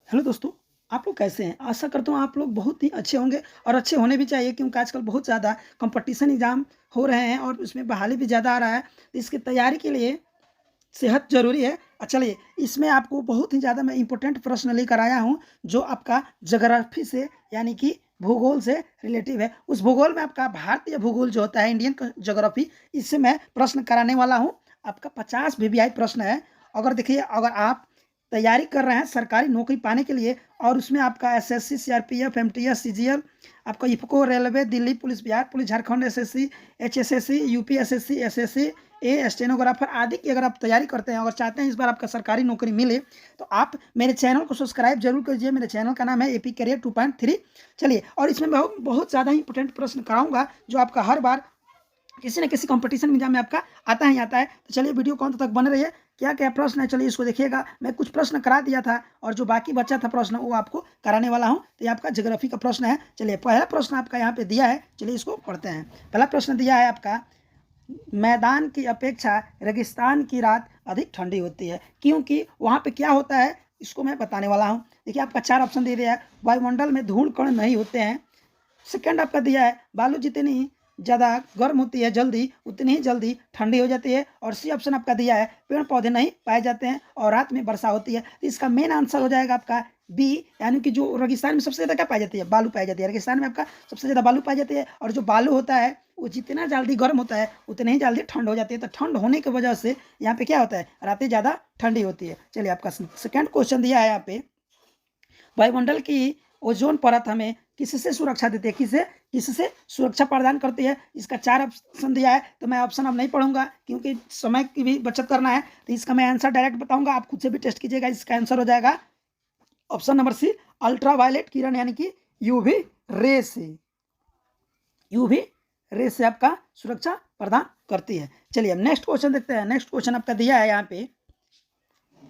Hello दोस्तों, आप लोग कैसे हैं? आशा करता हूँ आप लोग बहुत ही अच्छे होंगे और अच्छे होने भी चाहिए क्योंकि आजकल बहुत ज़्यादा कॉम्पिटिशन एग्ज़ाम हो रहे हैं और उसमें बहाली भी ज़्यादा आ रहा है। तो इसकी तैयारी के लिए सेहत ज़रूरी है। चलिए इसमें आपको बहुत ही ज़्यादा मैं इम्पोर्टेंट प्रश्न लेकर आया हूँ जो आपका ज्योग्राफी से यानी कि भूगोल से रिलेटिव है। उस भूगोल में आपका भारतीय भूगोल जो होता है इंडियन ज्योग्राफी, इससे मैं प्रश्न कराने वाला हूँ। आपका 50 वीवीआई प्रश्न है। अगर देखिए, अगर आप तैयारी कर रहे हैं सरकारी नौकरी पाने के लिए और उसमें आपका एसएससी, सीआरपीएफ, एमटीएस, सीजीएल, आपका IFFCO, railway, Delhi police, Bihar police, Jharkhand SSC, HSSC, UP SSC, SSC, stenographer आदि की अगर आप तैयारी करते हैं, अगर चाहते हैं इस बार आपका सरकारी नौकरी मिले, तो आप मेरे चैनल को सब्सक्राइब जरूर कीजिए। मेरे चैनल का नाम है एपी करियर 2.3। चलिए, और इसमें मैं बहुत ज़्यादा इंपॉर्टेंट प्रश्न कराऊंगा जो आपका हर बार किसी न किसी कंपटीशन एग्जाम में आपका आता ही आता है। तो चलिए वीडियो को अंत तक बने रहिए। क्या क्या प्रश्न है चलिए इसको देखिएगा। मैं कुछ प्रश्न करा दिया था और जो बाकी बचा था प्रश्न वो आपको कराने वाला हूँ। तो ये आपका ज्योग्राफी का प्रश्न है। चलिए, पहला प्रश्न आपका यहाँ पे दिया है, चलिए इसको पढ़ते हैं। पहला प्रश्न दिया है आपका, मैदान की अपेक्षा रेगिस्तान की रात अधिक ठंडी होती है क्योंकि वहाँ पे क्या होता है, इसको मैं बताने वाला हूँ। देखिए, आपका 4 ऑप्शन दे दिया है। वायुमंडल में धूल कण नहीं होते हैं। सेकंड आपका दिया है, बालू जितनी ज़्यादा गर्म होती है जल्दी उतनी ही जल्दी ठंडी हो जाती है। और सी ऑप्शन आपका दिया है, पेड़ पौधे नहीं पाए जाते हैं और रात में वर्षा होती है। तो इसका मेन आंसर हो जाएगा आपका बी, यानी कि जो रेगिस्तान में सबसे ज़्यादा क्या पाई जाती है, बालू पाई जाती है। रेगिस्तान में आपका सबसे ज़्यादा बालू पाई जाती है और जो बालू होता है वो जितना जल्दी गर्म होता है उतनी ही जल्दी ठंड हो जाती है। तो ठंड होने की वजह से यहाँ पे क्या होता है, रातें ज़्यादा ठंडी होती है। चलिए, आपका सेकेंड क्वेश्चन दिया है यहाँ पे, वायुमंडल की ओजोन परत हमें किससे सुरक्षा देती है, किससे सुरक्षा प्रदान करती है। इसका 4 ऑप्शन दिया है। तो मैं ऑप्शन अब नहीं पढ़ूंगा क्योंकि समय की भी बचत करना है। तो इसका मैं आंसर डायरेक्ट बताऊंगा, आप खुद से भी टेस्ट कीजिएगा। इसका आंसर हो जाएगा option number C, ultra violet किरण यानी कि यूवी रे से। यूवी रे से आपका सुरक्षा प्रदान करती है। चलिए, अब नेक्स्ट क्वेश्चन देखते हैं। नेक्स्ट क्वेश्चन आपका दिया है यहाँ पे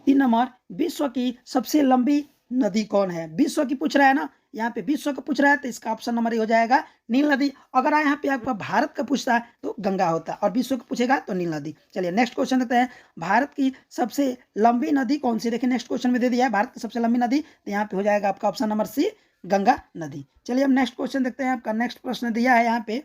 3 नंबर, विश्व की सबसे लंबी नदी कौन है। विश्व की पूछ रहा है ना, यहाँ पे विश्व का पूछ रहा है तो इसका ऑप्शन नंबर हो जाएगा नील नदी। अगर यहाँ पे आपका भारत का पूछता है तो गंगा होता है और विश्व का पूछेगा तो नील नदी। चलिए, नेक्स्ट क्वेश्चन देखते हैं, भारत की सबसे लंबी नदी कौन सी। देखिए, नेक्स्ट क्वेश्चन में दे दिया है भारत की सबसे लंबी नदी, तो यहाँ पे हो जाएगा आपका ऑप्शन नंबर सी, गंगा नदी। चलिए, अब नेक्स्ट क्वेश्चन देखते हैं। आपका नेक्स्ट प्रश्न दिया है यहाँ पे,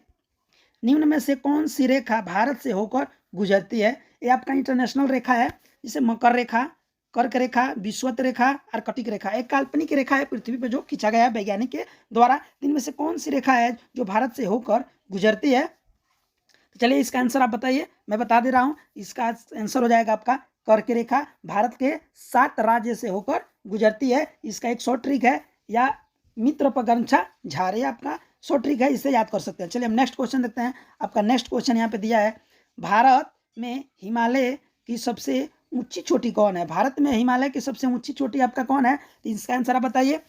निम्न में से कौन सी रेखा भारत से होकर गुजरती है। ये आपका इंटरनेशनल रेखा है, जिसे मकर रेखा, कर्क रेखा, विषुवत रेखा, आर्कटिक रेखा। एक काल्पनिक रेखा है पृथ्वी पर जो खींचा गया है वैज्ञानिक के द्वारा। इनमें से कौन सी रेखा है जो भारत से होकर गुजरती है। तो चलिए, इसका आंसर आप बताइए, मैं बता दे रहा हूँ। इसका आंसर हो जाएगा आपका कर्क रेखा, भारत के 7 राज्य से होकर गुजरती है। इसका एक शॉर्ट ट्रिक है, या मित्र पगंछा झारे, आपका शॉर्ट ट्रिक है, इसे याद कर सकते हैं। चलिए, हम नेक्स्ट क्वेश्चन देखते हैं। आपका नेक्स्ट क्वेश्चन यहाँ पे दिया है, भारत में हिमालय की सबसे ऊंची चोटी कौन है। भारत में हिमालय की सबसे ऊंची चोटी आपका कौन है। तो इसका आंसर आप बताइए,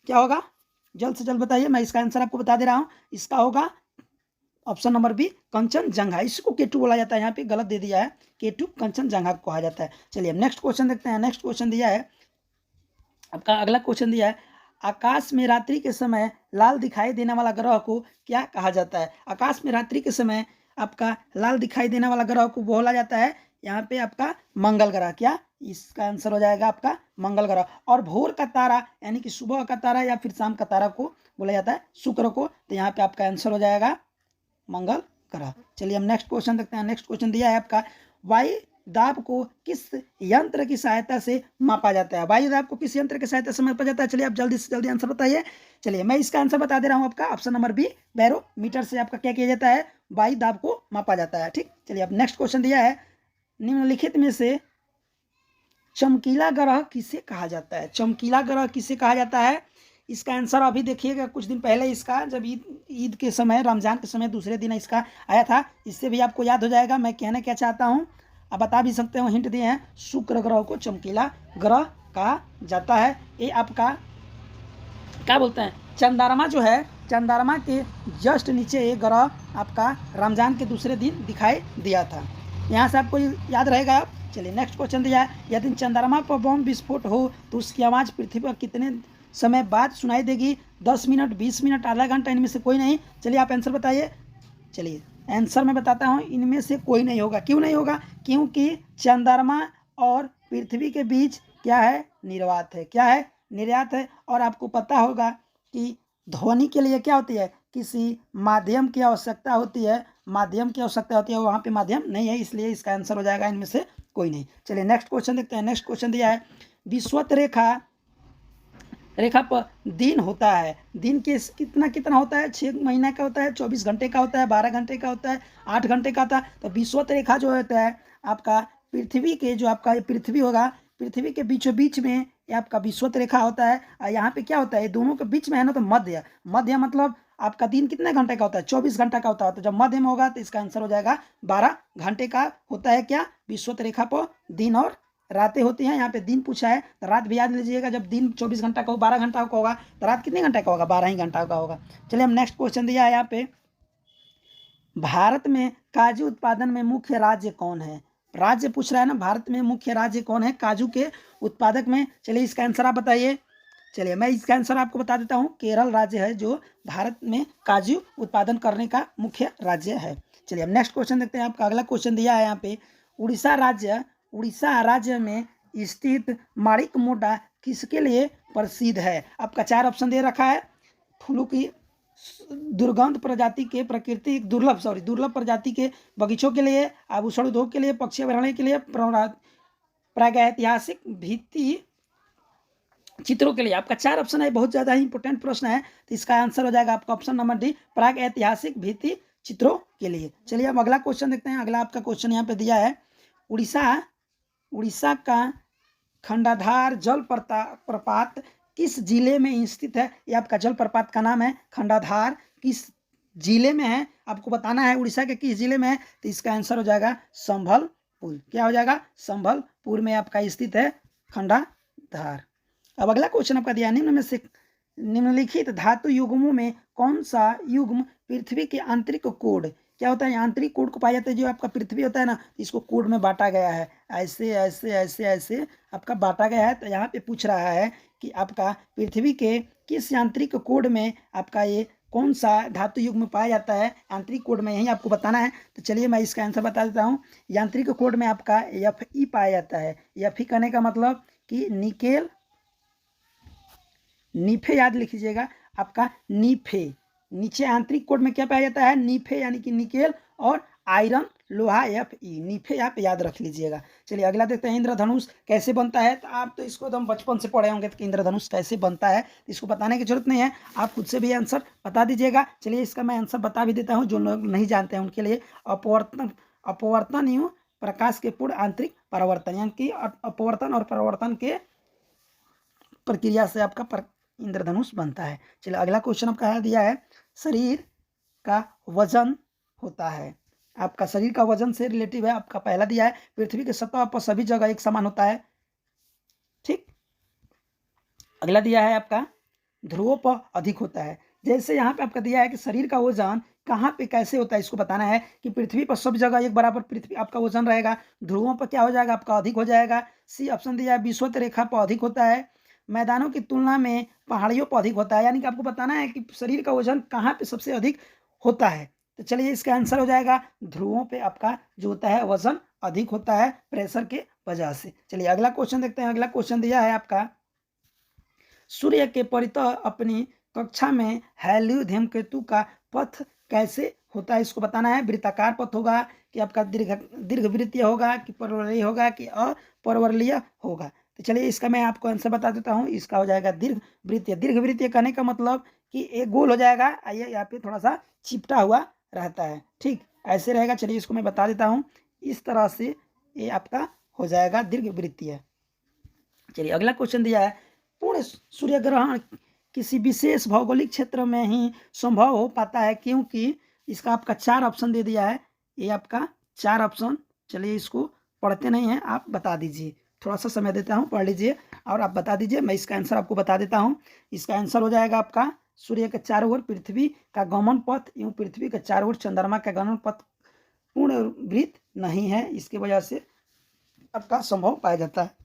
क्या होगा, जल्द से जल्द बताइए। मैं इसका आंसर आपको बता दे रहा हूँ। इसका होगा ऑप्शन नंबर बी, कंचनजंगा। इसको केटू बोला जाता है, यहाँ पे गलत दे दिया है, केटू कंचनजंगा को कहा जाता है। चलिए, अब नेक्स्ट क्वेश्चन देखते हैं। नेक्स्ट क्वेश्चन दिया है आपका, अगला क्वेश्चन दिया है, आकाश में रात्रि के समय लाल दिखाई देने वाला ग्रह को क्या कहा जाता है। आकाश में रात्रि के समय आपका लाल दिखाई देने वाला ग्रह को बोला जाता है यहाँ पे आपका मंगल ग्रह। क्या, इसका आंसर हो जाएगा आपका मंगल ग्रह। और भोर का तारा यानी कि सुबह का तारा या फिर शाम का तारा को बोला जाता है शुक्र को। तो यहाँ पे आपका आंसर हो जाएगा मंगल ग्रह। चलिए, हम नेक्स्ट क्वेश्चन देखते हैं। नेक्स्ट क्वेश्चन दिया है आपका, वायु दाब को किस यंत्र की सहायता से मापा जाता है। वायु दाब को किस यंत्र की सहायता से मापा जाता है। चलिए, आप जल्दी से जल्दी आंसर बताइए। चलिए, मैं इसका आंसर बता दे रहा हूँ आपका, ऑप्शन नंबर बी, बैरोमीटर से आपका क्या किया जाता है, वायु दाब को मापा जाता है। ठीक, चलिए, अब नेक्स्ट क्वेश्चन दिया है, निम्नलिखित में से चमकीला ग्रह किसे कहा जाता है। चमकीला ग्रह किसे कहा जाता है। इसका आंसर अभी देखिएगा, कुछ दिन पहले इसका जब ईद के समय, रमजान के समय दूसरे दिन इसका आया था। इससे भी आपको याद हो जाएगा मैं कहना क्या चाहता हूँ। आप बता भी सकते हो, हिंट दिए हैं, शुक्र ग्रह को चमकीला ग्रह कहा जाता है। ये आपका क्या बोलते हैं, चंद्रमा जो है, चंद्रमा के जस्ट नीचे ये ग्रह आपका रमजान के दूसरे दिन दिखाई दिया था। यहाँ से आपको याद रहेगा। चलिए, नेक्स्ट क्वेश्चन दिया है, यदि चंद्रमा पर बम विस्फोट हो तो उसकी आवाज़ पृथ्वी पर कितने समय बाद सुनाई देगी। 10 मिनट, 20 मिनट, आधा घंटा, इनमें से कोई नहीं। चलिए, आप आंसर बताइए। चलिए, आंसर मैं बताता हूँ, इनमें से कोई नहीं होगा। क्यों नहीं होगा, क्योंकि चंद्रमा और पृथ्वी के बीच क्या है, निर्वात है। क्या है, निर्यात है। और आपको पता होगा कि ध्वनि के लिए क्या होती है, किसी माध्यम की आवश्यकता होती है, माध्यम की आवश्यकता होती है, वहाँ पे माध्यम नहीं है, इसलिए इसका आंसर हो जाएगा इनमें से कोई नहीं। चलिए नेक्स्ट क्वेश्चन देखते हैं। नेक्स्ट क्वेश्चन दिया है विषुवत रेखा पर दिन होता है, दिन के कितना कितना होता है, 6 महीने का होता है, 24 घंटे का होता है, 12 घंटे का होता है, 8 घंटे का होता है। तो विषुवत रेखा जो होता है आपका पृथ्वी के, जो आपका पृथ्वी होगा, पृथ्वी के बीचों बीच में ये आपका विषुवत रेखा होता है। और यहाँ पे क्या होता है, दोनों के बीच में है ना, तो मध्य, मध्य मतलब आपका दिन कितने घंटे का होता है, 24 घंटा का होता है। तो जब मध्य में होगा तो इसका आंसर हो जाएगा 12 घंटे का होता है। क्या विषुवत रेखा पर दिन और रातें होती हैं। यहाँ पे दिन पूछा है तो रात भी याद लीजिएगा, जब दिन 24 घंटा का हो, 12 घंटा का होगा, तो रात कितने घंटे का होगा, 12 ही घंटा का होगा। चलिए हम नेक्स्ट क्वेश्चन दिया है यहाँ पे, भारत में काजू उत्पादन में मुख्य राज्य कौन है। राज्य पूछ रहा है ना, भारत में मुख्य राज्य कौन है काजू के उत्पादक में। चलिए इसका आंसर आप बताइए। चलिए मैं इसका आंसर आपको बता देता हूँ, केरल राज्य है जो भारत में काजू उत्पादन करने का मुख्य राज्य है। चलिए हम नेक्स्ट क्वेश्चन देखते हैं। आपका अगला क्वेश्चन दिया है यहाँ पे, उड़ीसा राज्य में स्थित माणिक मोटा किसके लिए प्रसिद्ध है। आपका 4 ऑप्शन दे रखा है, फूलों की दुर्गंध प्रजाति के प्राकृतिक दुर्लभ प्रजाति के बगीचों के लिए, आभूषण उद्योग के लिए, पक्षी अभ्यारण्य के लिए, प्रागैतिहासिक भित्ति चित्रों के लिए। आपका 4 ऑप्शन है, बहुत ज़्यादा ही इंपॉर्टेंट प्रश्न है। तो इसका आंसर हो जाएगा आपका ऑप्शन नंबर डी, प्रागैतिहासिक भित्ति चित्रों के लिए। चलिए अब अगला क्वेश्चन देखते हैं। अगला आपका क्वेश्चन यहाँ पे दिया है, उड़ीसा का खंडाधार जल प्रपात किस जिले में स्थित है। ये आपका जल प्रपात का नाम है खंडाधार, किस जिले में है आपको बताना है, उड़ीसा के किस जिले में है। तो इसका आंसर हो जाएगा संभलपुर। क्या हो जाएगा, संभलपुर में आपका स्थित है खंडाधार। अब अगला क्वेश्चन आपका दिया, निम्न में से निम्नलिखित धातु युग्मों में कौन सा युग्म पृथ्वी के आंतरिक कोड, क्या होता है, आंतरिक कोड को पाया जाता है, जो आपका पृथ्वी होता है ना, इसको कोड में बांटा गया है, ऐसे ऐसे ऐसे ऐसे आपका बांटा गया है। तो यहाँ पे पूछ रहा है कि आपका पृथ्वी के किस आंतरिक कोड में आपका ये कौन सा धातु युग्म पाया जाता है, आंतरिक कोड में, यही आपको बताना है। तो चलिए मैं इसका आंसर बता देता हूँ। यांत्रिक कोड में आपका Fe पाया जाता है। Fe कहने का मतलब कि निकेल, नीफे याद लिख लीजिएगा, आपका नीफे, नीचे आंतरिक कोड में क्या पाया जाता है, नीफे यानी कि निकेल, और आयरन लोहा Fe, नीफे आप याद रख लीजिएगा। चलिए अगला देखते हैं, इंद्रधनुष कैसे बनता है। तो आप तो इसको एकदम बचपन से पढ़े होंगे कि इंद्रधनुष कैसे बनता है, इसको बताने की जरूरत नहीं है, आप खुद से भी आंसर बता दीजिएगा। चलिए इसका मैं आंसर बता भी देता हूँ, जो लोग नहीं जानते हैं उनके लिए। अपवर्तन यूँ प्रकाश के पूर्ण आंतरिक परावर्तन, यानी कि अपवर्तन और परावर्तन के प्रक्रिया से आपका इंद्रधनुष बनता है। चलिए अगला क्वेश्चन आपका दिया है, शरीर का वजन होता है, आपका शरीर का वजन से रिलेटिव है। आपका पहला दिया है, पृथ्वी के सतह पर सभी जगह एक समान होता है, ठीक। अगला दिया है आपका ध्रुवों पर अधिक होता है। जैसे यहाँ पे आपका दिया है कि शरीर का वजन कहाँ पे कैसे होता है, इसको बताना है कि पृथ्वी पर सब जगह एक बराबर पृथ्वी आपका वजन रहेगा, ध्रुवों पर क्या हो जाएगा, आपका अधिक हो जाएगा। सी ऑप्शन दिया है, विषुवत रेखा पर अधिक होता है, मैदानों की तुलना में पहाड़ियों पर अधिक होता है। यानी कि आपको बताना है कि शरीर का वजन कहाँ पे सबसे अधिक होता है। तो चलिए इसका आंसर हो जाएगा, ध्रुवों पे आपका जो होता है वजन अधिक होता है प्रेशर के वजह से। चलिए अगला क्वेश्चन देखते हैं। अगला क्वेश्चन दिया है आपका, सूर्य के परितः अपनी कक्षा में हैलियो धूमकेतु का पथ कैसे होता है, इसको बताना है। वृत्ताकार पथ होगा कि आपका दीर्घवृत्तीय होगा कि परवलयीय होगा कि अपरवलयीय होगा। तो चलिए इसका मैं आपको आंसर बता देता हूँ, इसका हो जाएगा दीर्घवृत्तीय। दीर्घवृत्तीय कहने का मतलब कि एक गोल हो जाएगा, आइए यहाँ पे थोड़ा सा चिपटा हुआ रहता है, ठीक ऐसे रहेगा। चलिए इसको मैं बता देता हूँ, इस तरह से ये आपका हो जाएगा दीर्घवृत्तीय। चलिए अगला क्वेश्चन दिया है, पूर्ण सूर्य ग्रहण किसी विशेष भौगोलिक क्षेत्र में ही संभव हो पाता है, क्योंकि इसका आपका 4 ऑप्शन दे दिया है। ये आपका 4 ऑप्शन, चलिए इसको पढ़ते नहीं हैं, आप बता दीजिए, थोड़ा सा समय देता हूँ, पढ़ लीजिए और आप बता दीजिए। मैं इसका आंसर आपको बता देता हूँ। इसका आंसर हो जाएगा आपका, सूर्य के चारों ओर पृथ्वी का गमन पथ, यूँ पृथ्वी के चारों ओर चंद्रमा का गमन पथ पूर्ण वृत्त नहीं है, इसकी वजह से आपका संभव पाया जाता है।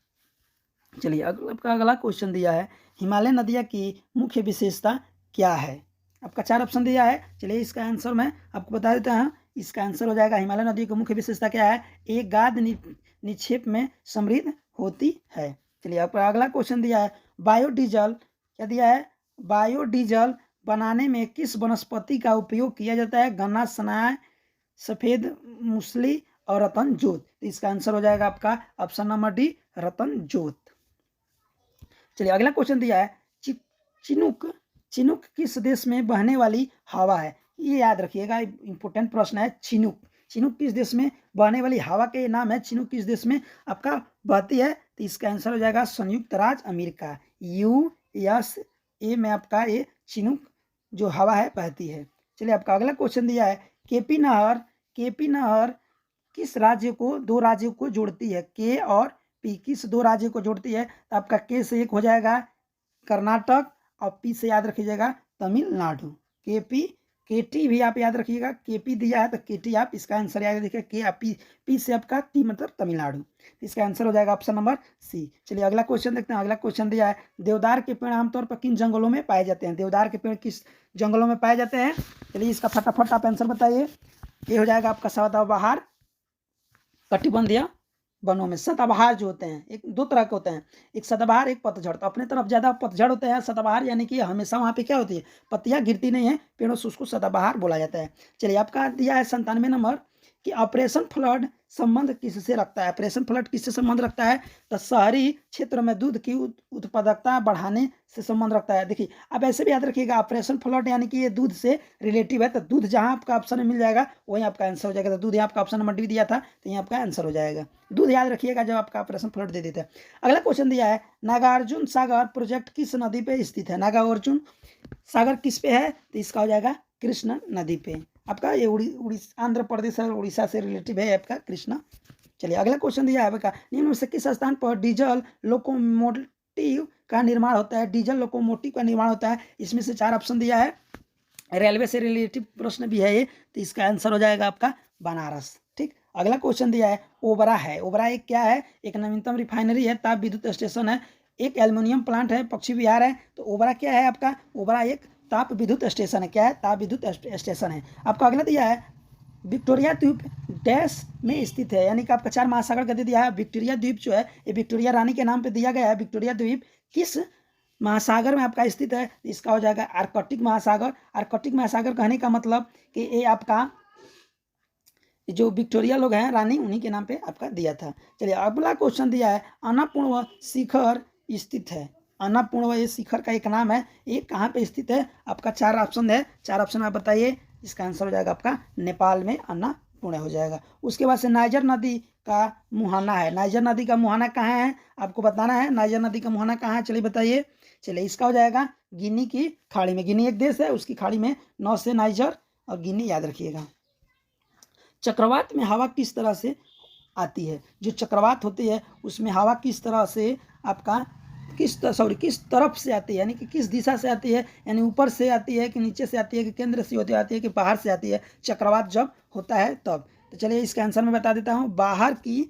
चलिए आपका अगला क्वेश्चन दिया है, हिमालय नदियाँ की मुख्य विशेषता क्या है। आपका 4 ऑप्शन दिया है। चलिए इसका आंसर मैं आपको बता देता हूँ। इसका आंसर हो जाएगा, हिमालय नदी की मुख्य विशेषता क्या है, एक गाद निक्षेप में समृद्ध होती है। चलिए आपका अगला क्वेश्चन दिया है, बायोडीजल क्या दिया है, बायोडीजल बनाने में किस वनस्पति का उपयोग किया जाता है, गन्ना, सनाय, सफेद मूसली और रतन जोत। तो इसका आंसर हो जाएगा आपका ऑप्शन नंबर डी, रतन जोत। चलिए अगला क्वेश्चन दिया है, चिनुक, चिनुक किस देश में बहने वाली हवा है, ये याद रखिएगा, इंपोर्टेंट प्रश्न है। चिनुक, चिनुक किस देश में बहने वाली हवा के नाम है, चिनुक किस देश में आपका बहती है, तो इसका आंसर हो जाएगा संयुक्त राज्य अमेरिका, USA में आपका ये चिनुक जो हवा है बहती है। चलिए आपका अगला क्वेश्चन दिया है, केपी नहर, केपी नहर किस राज्य को, दो राज्यों को जोड़ती है, के और पी, किस दो राज्यों को जोड़ती है, तो आपका के से एक हो जाएगा कर्नाटक और पी से याद रखिएगा तमिलनाडु। केपी, केटी भी आप याद रखिएगा, केपी दिया है तो केटी आप इसका आंसर याद रखिएगा, के पी, पी से आपका टी मतलब तमिलनाडु। इसका आंसर हो जाएगा ऑप्शन नंबर सी। चलिए अगला क्वेश्चन देखते हैं। अगला क्वेश्चन दिया है, देवदार के पेड़ आमतौर पर किन जंगलों में पाए जाते हैं, देवदार के पेड़ किस जंगलों में पाए जाते हैं। चलिए इसका फटाफट आप आंसर बताइए। ये हो जाएगा आपका सदाबहार कटिबंधीय वनों में। सदाबहार जो होते हैं एक दो तरह के होते हैं, एक सदाबहार एक पतझड़। तो अपने तरफ ज़्यादा पतझड़ होते हैं, सदाबहार यानी कि हमेशा वहाँ पे क्या होती है, पत्तियाँ गिरती नहीं है पेड़ों से, उसको सदाबहार बोला जाता है। चलिए आपका दिया है 97 नंबर कि ऑपरेशन फ्लड संबंध किससे रखता है, ऑपरेशन फ्लड किससे संबंध रखता है, तो शहरी क्षेत्र में दूध की उत्पादकता बढ़ाने से संबंध रखता है। देखिए अब ऐसे भी याद रखिएगा, ऑपरेशन फ्लड यानी कि ये दूध से रिलेटिव है, तो दूध जहाँ आपका ऑप्शन में मिल जाएगा वही आपका आंसर हो जाएगा। तो दूध यहाँ आपका ऑप्शन नंबर डी दिया था, तो यहाँ आपका आंसर हो जाएगा दूध, याद रखिएगा जब आपका ऑपरेशन फ्लड दे देते हैं। अगला क्वेश्चन दिया है, नागार्जुन सागर प्रोजेक्ट किस नदी पे स्थित है, नागार्जुन सागर किस पे है, तो इसका हो जाएगा कृष्णा नदी पे। आपका ये आंध्र प्रदेश और उड़ीसा से रिलेटिव है आपका कृष्णा। चलिए अगला क्वेश्चन दिया है आपका, निम्न में से किस स्थान पर डीजल लोकोमोटिव का निर्माण होता है, डीजल लोकोमोटिव का निर्माण होता है। इसमें से 4 ऑप्शन दिया है, रेलवे से रिलेटिव प्रश्न भी है ये, तो इसका आंसर हो जाएगा आपका बनारस। ठीक, अगला क्वेश्चन दिया है, ओबरा है, ओबरा एक क्या है, एक नवीनतम रिफाइनरी है, ताप विद्युत स्टेशन है, एक एल्युमिनियम प्लांट है, पक्षी विहार है। तो ओबरा क्या है आपका, ओबरा एक ताप विद्युत स्टेशन है। क्या है, ताप विद्युत स्टेशन है। आपका अगला दिया है, विक्टोरिया द्वीप डैश में स्थित है, यानी कि आपका 4 महासागर का दे दिया है। विक्टोरिया द्वीप जो है ये विक्टोरिया रानी के नाम पे दिया गया है। विक्टोरिया द्वीप किस महासागर में आपका स्थित है, इसका हो जाएगा आर्कटिक महासागर। आर्कटिक महासागर कहने का मतलब कि ये आपका जो विक्टोरिया लोग हैं रानी, उन्हीं के नाम पे आपका दिया था। चलिए अगला क्वेश्चन दिया है, अन्नपूर्णा शिखर स्थित है, अन्नपूर्णा ये शिखर का एक नाम है, ये कहाँ पे स्थित है। आपका 4 ऑप्शन है, 4 ऑप्शन आप बताइए। इसका आंसर हो जाएगा आपका नेपाल में अन्नपूर्णा हो जाएगा। उसके बाद से नाइजर नदी का मुहाना है, नाइजर नदी का मुहाना कहाँ है आपको बताना है, नाइजर नदी का मुहाना कहाँ है, चलिए बताइए। चलिए इसका हो जाएगा गिनी की खाड़ी में, गिनी एक देश है उसकी खाड़ी में, 9 से नाइजर और गिनी याद रखिएगा। चक्रवात में हवा किस तरह से आती है, जो चक्रवात होती है उसमें हवा किस तरह से आपका किस तरफ से आती है, यानी कि किस दिशा से आती है, यानी ऊपर से आती है कि नीचे से आती है कि केंद्र से होती आती है कि बाहर से आती है, चक्रवात जब होता है तब। तो चलिए इसका आंसर मैं बता देता हूँ, बाहर की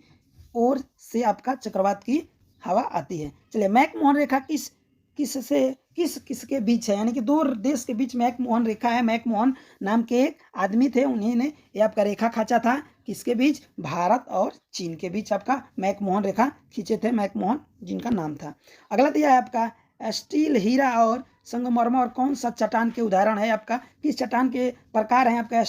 ओर से आपका चक्रवात की हवा आती है। चलिए मैकमोहन रेखा किसके बीच है, यानी कि 2 देश के बीच मैकमोहन रेखा है। मैकमोहन नाम के एक आदमी थे, उन्हीं ने ये आपका रेखा खींचा था, किसके बीच, भारत और चीन के बीच आपका मैकमोहन रेखा खींचे थे, मैकमोहन जिनका नाम था। अगला दिया है आपका, स्टील, हीरा और संगमरमर कौन सा चट्टान के उदाहरण है, आपका किस चट्टान के प्रकार हैं आपका,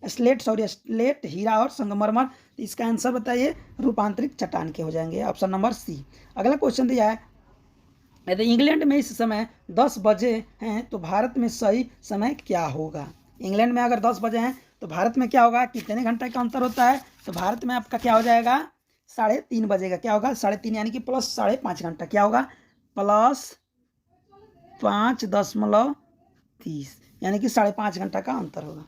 स्लेट, हीरा और संगमरमर। इसका आंसर बताइए, रूपांतरित चट्टान के हो जाएंगे, ऑप्शन नंबर सी। अगला क्वेश्चन दिया है, यदि इंग्लैंड में इस समय 10 बजे हैं तो भारत में सही समय क्या होगा। इंग्लैंड में अगर 10 बजे हैं तो भारत में क्या होगा, कितने घंटे का अंतर होता है, तो भारत में आपका क्या हो जाएगा, 3:30 बजे का क्या होगा, 3:30 यानी कि प्लस 5.5 घंटा क्या होगा, प्लस 5.30 यानी कि 5.5 घंटा का अंतर होगा।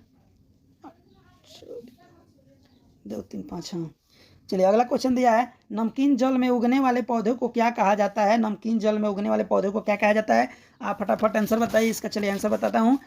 2 3 5 हाँ। चलिए अगला क्वेश्चन दिया है, नमकीन जल में उगने वाले पौधे को क्या कहा जाता है, नमकीन जल में उगने वाले पौधे को क्या कहा जाता है, आप फटाफट आंसर बताइए इसका। चलिए आंसर बताता हूँ,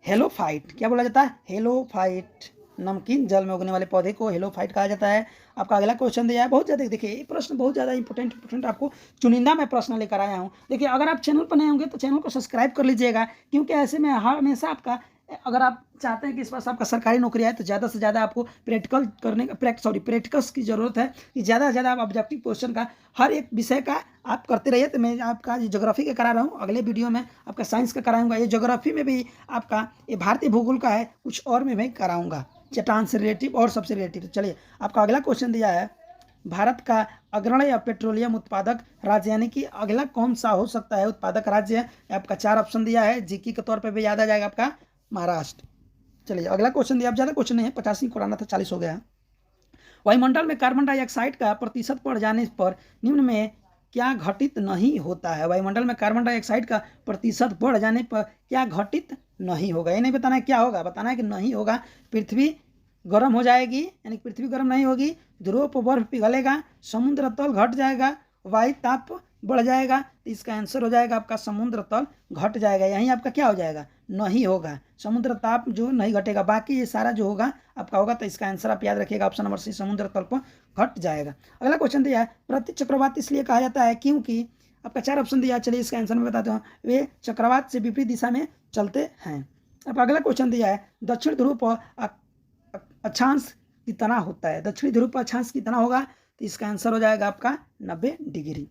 हेलोफाइट। क्या बोला जाता है, हेलोफाइट। नमकीन जल में उगने वाले पौधे को हेलोफाइट कहा जाता है। आपका अगला क्वेश्चन दिया है, बहुत ज़्यादा देखिए ये प्रश्न बहुत ज़्यादा इंपॉर्टेंट आपको चुनिंदा मैं प्रश्न लेकर आया हूँ। देखिए अगर आप चैनल पर नए होंगे तो चैनल को सब्सक्राइब कर लीजिएगा, क्योंकि ऐसे में हमेशा आपका अगर आप चाहते हैं कि इस पास आपका सरकारी नौकरी आए तो ज़्यादा से ज़्यादा आपको प्रैक्टिकल्स की ज़रूरत है कि ज़्यादा से ज़्यादा आप ऑब्जेक्टिव क्वेश्चन का हर एक विषय का आप करते रहिए। तो मैं आपका ये ज्योग्राफी का करा रहा हूँ, अगले वीडियो में आपका साइंस का कराऊंगा। ये ज्योग्राफी में भी आपका ये भारतीय भूगोल का है, कुछ और में मैं कराऊंगा, चट्टान से रिलेटिव और सबसे रिलेटिव। चलिए आपका अगला क्वेश्चन दिया है, भारत का अग्रणी या पेट्रोलियम उत्पादक राज्य, यानी कि अगला कौन सा हो सकता है उत्पादक राज्य। आपका 4 ऑप्शन दिया है, जीके के तौर पे भी याद आ जाएगा आपका महाराष्ट्र। चलिए अगला क्वेश्चन दिया, अब ज़्यादा क्वेश्चन नहीं है, 50 ही कराना था, 40 हो गया। वायुमंडल में कार्बन डाइऑक्साइड का प्रतिशत बढ़ जाने पर निम्न में क्या घटित नहीं होता है। वायुमंडल में कार्बन डाइऑक्साइड का प्रतिशत बढ़ जाने पर क्या घटित नहीं होगा। ये नहीं बताना है क्या होगा, बताना है कि नहीं होगा। पृथ्वी गर्म हो जाएगी, यानी पृथ्वी गर्म नहीं होगी, ध्रुव पर बर्फ पिघलेगा, समुद्र तल घट जाएगा, वायु ताप बढ़ जाएगा। तो इसका आंसर हो जाएगा आपका समुद्र तल घट जाएगा। यहीं आपका क्या हो जाएगा, नहीं होगा, समुद्र ताप जो नहीं घटेगा, बाकी ये सारा जो होगा आपका होगा। तो इसका आंसर आप याद रखिएगा, ऑप्शन नंबर सी, समुद्र तल पर घट जाएगा। अगला क्वेश्चन दिया है, प्रति चक्रवात इसलिए कहा जाता है क्योंकि, आपका 4 ऑप्शन दिया है। चलिए इसका आंसर मैं बताता हूँ, वे चक्रवात से विपरीत दिशा में चलते हैं। अब अगला क्वेश्चन दिया है, दक्षिण ध्रुव पर अक्षांश कितना होता है। दक्षिणी ध्रुव पर अक्षांश कितना होगा। तो इसका आंसर हो जाएगा आपका 90 डिग्री।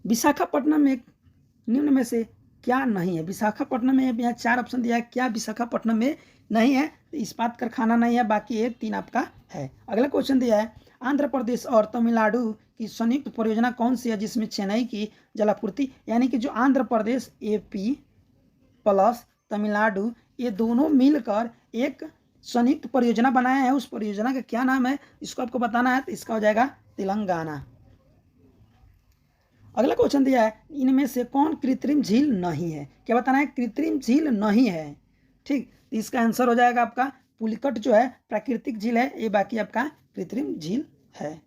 विशाखापट्टनम में निम्न में से क्या नहीं है। विशाखापट्टनम में यहाँ 4 ऑप्शन दिया है, क्या विशाखापट्टनम में नहीं है। तो इस्पात कारखाना नहीं है, बाकी ये 3 आपका है। अगला क्वेश्चन दिया है, आंध्र प्रदेश और तमिलनाडु की संयुक्त परियोजना कौन सी है जिसमें चेन्नई की जलापूर्ति, यानी कि जो आंध्र प्रदेश AP प्लस तमिलनाडु ये दोनों मिलकर एक संयुक्त परियोजना बनाया है, उस परियोजना का क्या नाम है, इसको आपको बताना है। तो इसका हो जाएगा तेलंगाना। अगला क्वेश्चन दिया है, इनमें से कौन कृत्रिम झील नहीं है। क्या बताना है, कृत्रिम झील नहीं है। ठीक, तो इसका आंसर हो जाएगा आपका पुलिकट जो है प्राकृतिक झील है, ये बाकी आपका कृत्रिम झील है।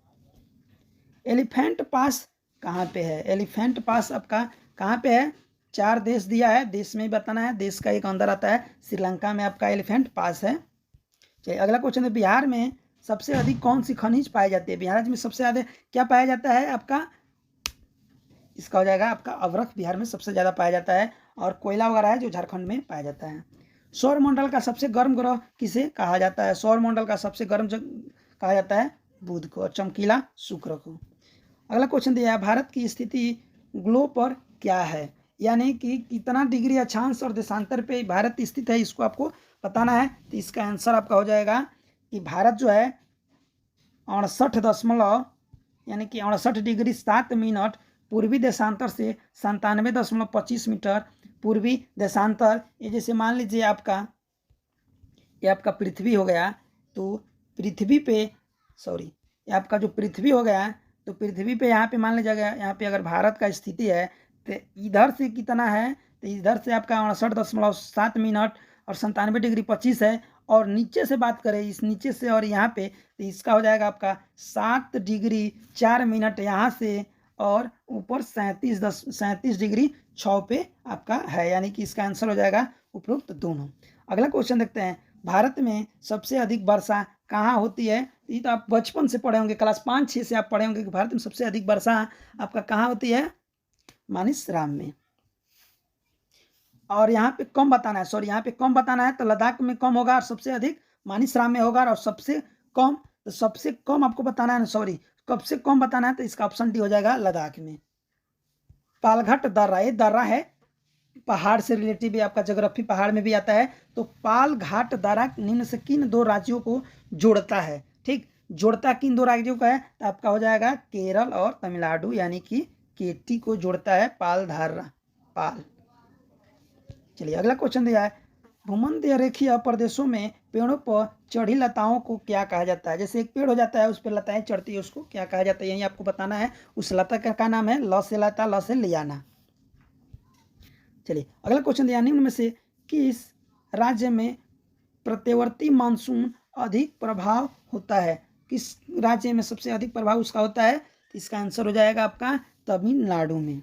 एलिफेंट पास कहाँ पे है। एलिफेंट पास आपका कहाँ पे है, 4 देश दिया है, देश में ही बताना है। देश का एक अंदर आता है, श्रीलंका में आपका एलिफेंट पास है। चलिए अगला क्वेश्चन है, बिहार में सबसे अधिक कौन सी खनिज पाई जाती है। बिहार में सबसे ज़्यादा क्या पाया जाता है आपका, इसका हो जाएगा आपका अवरख, बिहार में सबसे ज़्यादा पाया जाता है। और कोयला वगैरह है जो झारखंड में पाया जाता है। सौरमंडल का सबसे गर्म ग्रह किसे कहा जाता है। सौरमंडल का सबसे गर्म कहा जाता है बुध को, और चमकीला शुक्र को। अगला क्वेश्चन दिया है, भारत की स्थिति ग्लोब पर क्या है, यानी कि कितना डिग्री अक्षांश और देशांतर पे भारत स्थित है, इसको आपको बताना है। तो इसका आंसर आपका हो जाएगा कि भारत जो है 68 यानी कि 68 डिग्री 7 मिनट पूर्वी देशांतर से 97.25 मीटर पूर्वी देशांतर। ये जैसे मान लीजिए आपका ये आपका पृथ्वी हो गया, तो पृथ्वी पे ये आपका जो पृथ्वी हो गया, तो पृथ्वी पे यहाँ पे मान लीजिएगा, यहाँ पे अगर भारत का स्थिति है तो इधर से कितना है, तो इधर से आपका 68.7 मिनट और 97 डिग्री 25 है। और नीचे से बात करें, इस नीचे से और यहाँ पे, तो इसका हो जाएगा आपका 7 डिग्री 4 मिनट यहाँ से, और ऊपर 37 डिग्री 6 पे आपका है, यानी कि इसका आंसर हो जाएगा उपरोक्त दोनों। अगला क्वेश्चन देखते हैं, भारत में सबसे अधिक वर्षा कहाँ होती है। ये तो आप बचपन से पढ़े होंगे, क्लास 5-6 से आप पढ़े होंगे कि भारत में सबसे अधिक वर्षा आपका कहाँ होती है, मानिसराम में। और यहाँ पे कम बताना है, यहाँ पे कम बताना है, तो लद्दाख में कम होगा और सबसे अधिक मानिसराम में होगा। और सबसे कम आपको बताना है, कब से कम बताना है, तो इसका ऑप्शन डी हो जाएगा लद्दाख में। पालघाट दर्रा, ये दर्रा है, पहाड़ से रिलेटिव, आपका ज्योग्राफी पहाड़ में भी आता है। तो पालघाट दर्रा निम्न से किन 2 राज्यों को जोड़ता है। ठीक, जोड़ता किन 2 राज्यों का है, तो आपका हो जाएगा केरल और तमिलनाडु, यानी कि KT को जोड़ता है पाल। चलिए अगला क्वेश्चन दिया है, भूमध्य रेखीय प्रदेशों में पेड़ों पर चढ़ी लताओं को क्या कहा जाता है। जैसे एक पेड़ हो जाता है, उस पर लताएं चढ़ती है, उसको क्या कहा जाता है, यही आपको बताना है। उस लता का नाम है ल से लता, ल से लियाना। चलिए अगला क्वेश्चन दिया, निम्न में से किस राज्य में प्रत्यवर्ती मानसून अधिक प्रभाव होता है। किस राज्य में सबसे अधिक प्रभाव उसका होता है, तो इसका आंसर हो जाएगा आपका तमिलनाडु में।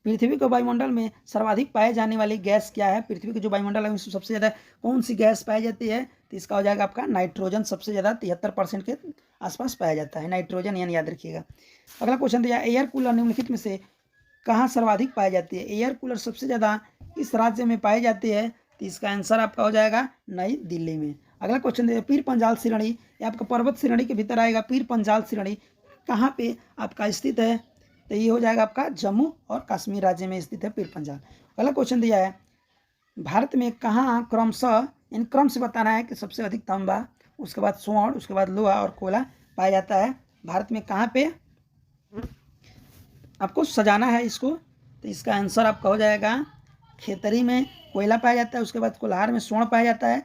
पृथ्वी के वायुमंडल में सर्वाधिक पाए जाने वाली गैस क्या है। पृथ्वी के जो वायुमंडल है उसमें सबसे ज़्यादा कौन सी गैस पाई जाती है, तो इसका हो जाएगा आपका नाइट्रोजन। सबसे ज़्यादा 73% के आसपास पाया जाता है नाइट्रोजन, यानी याद रखिएगा। अगला क्वेश्चन दिया, एयर कूलर निम्नलिखित में से कहाँ सर्वाधिक पाई जाती है? एयर कूलर सबसे ज़्यादा किस राज्य में पाई जाती है? तो इसका आंसर आपका हो जाएगा नई दिल्ली में। अगला क्वेश्चन देखिए, पीर पंजाल श्रेणी, ये आपका पर्वत श्रेणी के भीतर आएगा। पीर पंजाल श्रेणी कहाँ पे आपका स्थित है? तो ये हो जाएगा आपका जम्मू और कश्मीर राज्य में स्थित है पीर पंजाल। अगला क्वेश्चन दिया है, भारत में कहाँ क्रमशः, इन क्रम से बताना है कि सबसे अधिक तांबा, उसके बाद स्वर्ण, उसके बाद लोहा और कोयला पाया जाता है। भारत में कहाँ पे आपको सजाना है इसको, तो इसका आंसर आपका हो जाएगा खेतरी में कोयला पाया जाता है, उसके बाद कोल्हार में स्वर्ण पाया जाता है,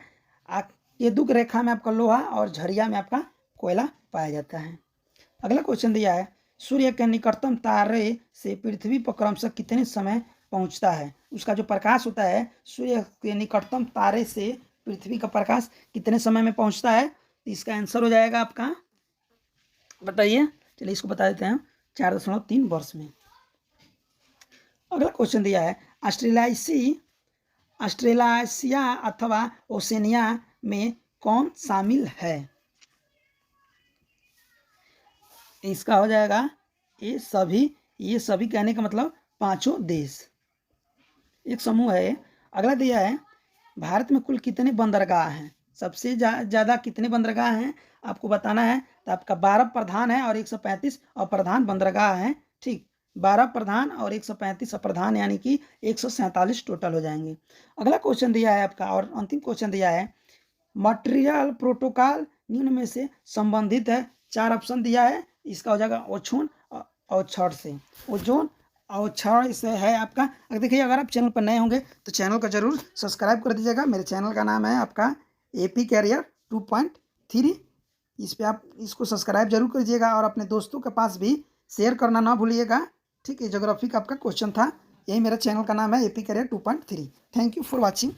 केतुक रेखा में आपका लोहा और झरिया में आपका कोयला पाया जाता है। अगला क्वेश्चन दिया है, सूर्य के निकटतम तारे से पृथ्वी पर क्रमशः कितने समय पहुंचता है? उसका जो प्रकाश होता है, सूर्य के निकटतम तारे से पृथ्वी का प्रकाश कितने समय में पहुंचता है? तो इसका आंसर हो जाएगा आपका, बताइए, चलिए इसको बता देते हैं, 4.3 वर्ष में। अगला क्वेश्चन दिया है, ऑस्ट्रेलासिया अथवा ओसेनिया में कौन शामिल है? इसका हो जाएगा ये सभी कहने का मतलब पांचों देश एक समूह है। अगला दिया है, भारत में कुल कितने बंदरगाह हैं? सबसे ज़्यादा कितने बंदरगाह हैं आपको बताना है। तो आपका 12 प्रधान है और 135 अप्रधान बंदरगाह हैं। ठीक, 12 प्रधान और 135 अप्रधान, यानी कि 147 टोटल हो जाएंगे। अगला क्वेश्चन दिया है आपका और अंतिम क्वेश्चन दिया है, मॉन्ट्रियल प्रोटोकॉल निम्न में से संबंधित है। 4 ऑप्शन दिया है, इसका हो जाएगा ओजोन और छड़ से, ओजोन और छड़ से है आपका। अगर देखिए, अगर आप चैनल पर नए होंगे तो चैनल को जरूर सब्सक्राइब कर दीजिएगा। मेरे चैनल का नाम है आपका AP कैरियर 2.3। इस पर आप इसको सब्सक्राइब जरूर करिएगा और अपने दोस्तों के पास भी शेयर करना ना भूलिएगा। ठीक है, ज्योग्राफी का आपका क्वेश्चन था। यही मेरा चैनल का नाम है AP career 2.3। Thank you for watching.